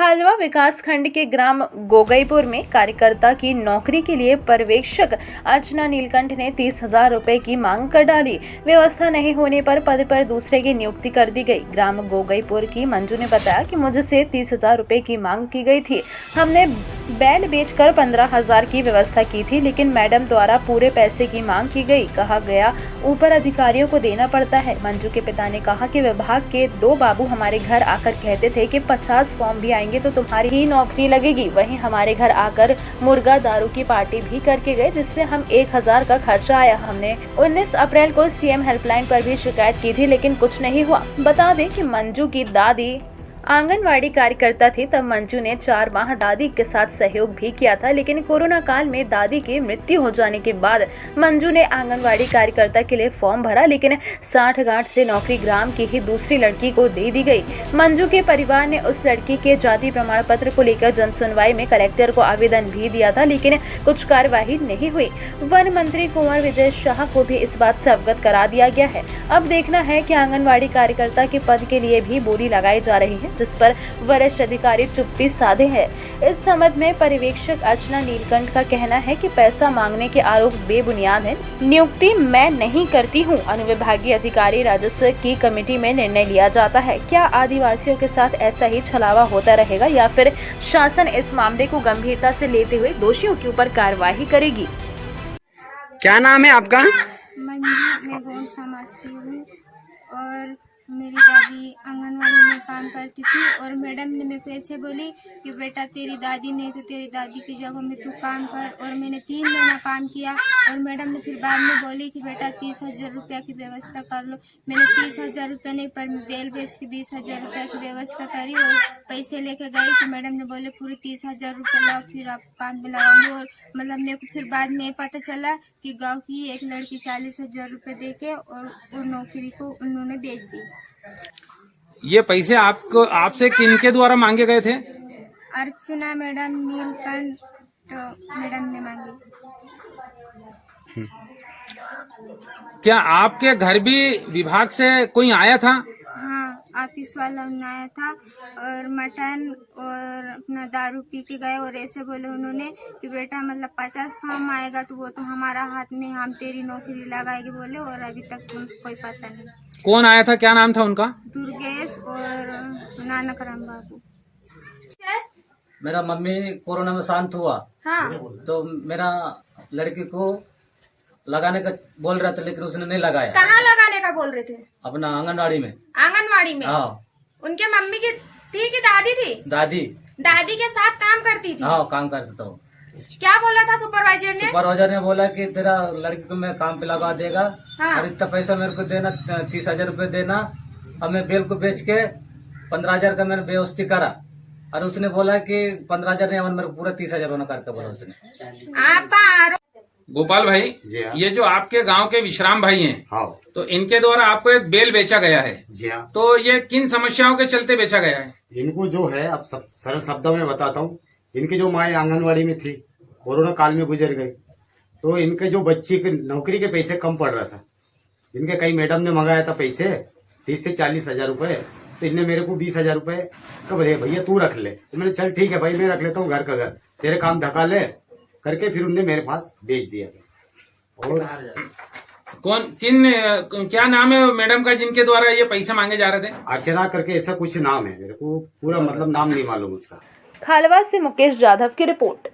खालवा विकासखंड के ग्राम गोगईपुर में कार्यकर्ता की नौकरी के लिए पर्यवेक्षक अर्चना नीलकंठ ने 30,000 रुपए की मांग कर डाली। व्यवस्था नहीं होने पर पद पर दूसरे की नियुक्ति कर दी गई। ग्राम गोगईपुर की मंजू ने बताया कि मुझसे 30,000 रुपए की मांग की गई थी। हमने बैल बेचकर 15,000 की व्यवस्था की थी, लेकिन मैडम द्वारा पूरे पैसे की मांग की गई। कहा गया ऊपर अधिकारियों को देना पड़ता है। मंजू के पिता ने कहा कि विभाग के 2 बाबू हमारे घर आकर कहते थे कि 50 फॉर्म भी आएंगे तो तुम्हारी ही नौकरी लगेगी। वहीं हमारे घर आकर मुर्गा दारू की पार्टी भी करके गए, जिससे हम 1,000 का खर्चा आया। हमने 19 अप्रैल को सीएम हेल्पलाइन पर भी शिकायत की थी, लेकिन कुछ नहीं हुआ। बता दें कि मंजू की दादी आंगनवाड़ी कार्यकर्ता थी। तब मंजू ने 4 माह दादी के साथ सहयोग भी किया था, लेकिन कोरोना काल में दादी की मृत्यु हो जाने के बाद मंजू ने आंगनवाड़ी कार्यकर्ता के लिए फॉर्म भरा, लेकिन 60-गांठ से नौकरी ग्राम की ही दूसरी लड़की को दे दी गई। मंजू के परिवार ने उस लड़की के जाति प्रमाण पत्र को लेकर जनसुनवाई में कलेक्टर को आवेदन भी दिया था, लेकिन कुछ कार्यवाही नहीं हुई। वन मंत्री कुंवर विजय शाह को भी इस बात से अवगत करा दिया गया है। अब देखना है कि आंगनवाड़ी कार्यकर्ता के पद के लिए भी बोली लगाई जा रही है, जिस पर वरिष्ठ अधिकारी चुप्पी साधे हैं। इस संबंध में पर्यवेक्षक अर्चना नीलकंठ का कहना है कि पैसा मांगने के आरोप बेबुनियाद हैं। नियुक्ति मैं नहीं करती हूं। अनुविभागीय अधिकारी राजस्व की कमेटी में निर्णय लिया जाता है। क्या आदिवासियों के साथ ऐसा ही छलावा होता रहेगा या फिर शासन इस मामले को गंभीरता से लेते हुए दोषियों के ऊपर कार्रवाई करेगी? क्या नाम है आपका? मंजू, मैं गौड़ समाज की हूँ और मेरी दादी आंगनवाड़ी में काम करती थी और मैडम ने मेरे को ऐसे बोली कि बेटा तेरी दादी नहीं तो तेरी दादी की जगह में तू काम कर। और मैंने 3 महीना काम किया और मैडम ने फिर बाद में बोली कि बेटा 30,000 रुपया की व्यवस्था कर लो। मैंने 30,000 रुपया नहीं पर बेल बेच के 20,000 रुपया की व्यवस्था करी और पैसे लेके गई तो मैडम ने बोले पूरे 30,000 रुपया लाओ, फिर आप काम में लगाऊंगी। और मतलब मेरे को फिर बाद में पता चला कि गाँव की एक लड़की 40,000 रुपये दे के और नौकरी को उन्होंने बेच दी। ये पैसे आपको आपसे किनके द्वारा मांगे गए थे? अर्चना मैडम नीलकंठ मैडम ने मांगी। क्या आपके घर भी विभाग से कोई आया था? हाँ, ऑफिस वाला आया था और मटन और अपना दारू पी के गए और ऐसे बोले उन्होंने कि बेटा मतलब 50 फॉर्म आएगा तो वो तो हमारा हाथ में, हम तेरी नौकरी लगाएंगे बोले। और अभी तक उनको कोई पता नहीं। कौन आया था, क्या नाम था उनका? दुर्गेश और नानक राम बाबू। मेरा मम्मी कोरोना में शांत हुआ। हाँ। तो मेरा लड़की को लगाने का बोल रहा था, लेकिन उसने नहीं लगाया। कहाँ लगाने का बोल रहे थे? अपना आंगनवाड़ी में। आंगनवाड़ी में? हाँ। उनके मम्मी की थी कि दादी थी? दादी के साथ काम करती थी? हाँ, काम करता था। क्या बोला था सुपरवाइजर ने? सुपरवाइजर ने बोला कि तेरा लड़की को मैं काम पे लगा देगा। हाँ। और इतना पैसा मेरे को देना, 30,000 रुपए देना। अब मैं बेल को बेच के 15,000 का मैंने व्यवस्था करा और उसने बोला कि 15,000 नहीं, मेरे को पूरा 30,000 होना करके बोला उसने। आपका आरोप? गोपाल भाई, ये जो आपके गांव के विश्राम भाई हैं, हाँ, तो इनके द्वारा आपको एक बेल बेचा गया है। जी हाँ। तो ये किन समस्याओं के चलते बेचा गया है? इनको जो है, अब सब सरल शब्दों में बताता हूँ। इनकी जो माँ आंगनवाड़ी में थी, कोरोना काल में गुजर गई, तो इनके जो बच्ची के नौकरी के पैसे कम पड़ रहा था। इनके कई मैडम ने मंगाया था पैसे 30 से 40,000 रुपए, तो इनने मेरे को 20,000 रुपए का बोले भैया तू रख ले। तो मैंने चल ठीक है भाई, मैं रख लेता हूँ घर का घर, तेरे काम धका ले करके फिर उनने मेरे पास बेच दिया। और क्या नाम है मैडम का जिनके द्वारा ये पैसे मांगे जा रहे थे? अर्चना करके ऐसा कुछ नाम है, मेरे को पूरा मतलब नाम नहीं मालूम उसका। खालवा से मुकेश जाधव की रिपोर्ट।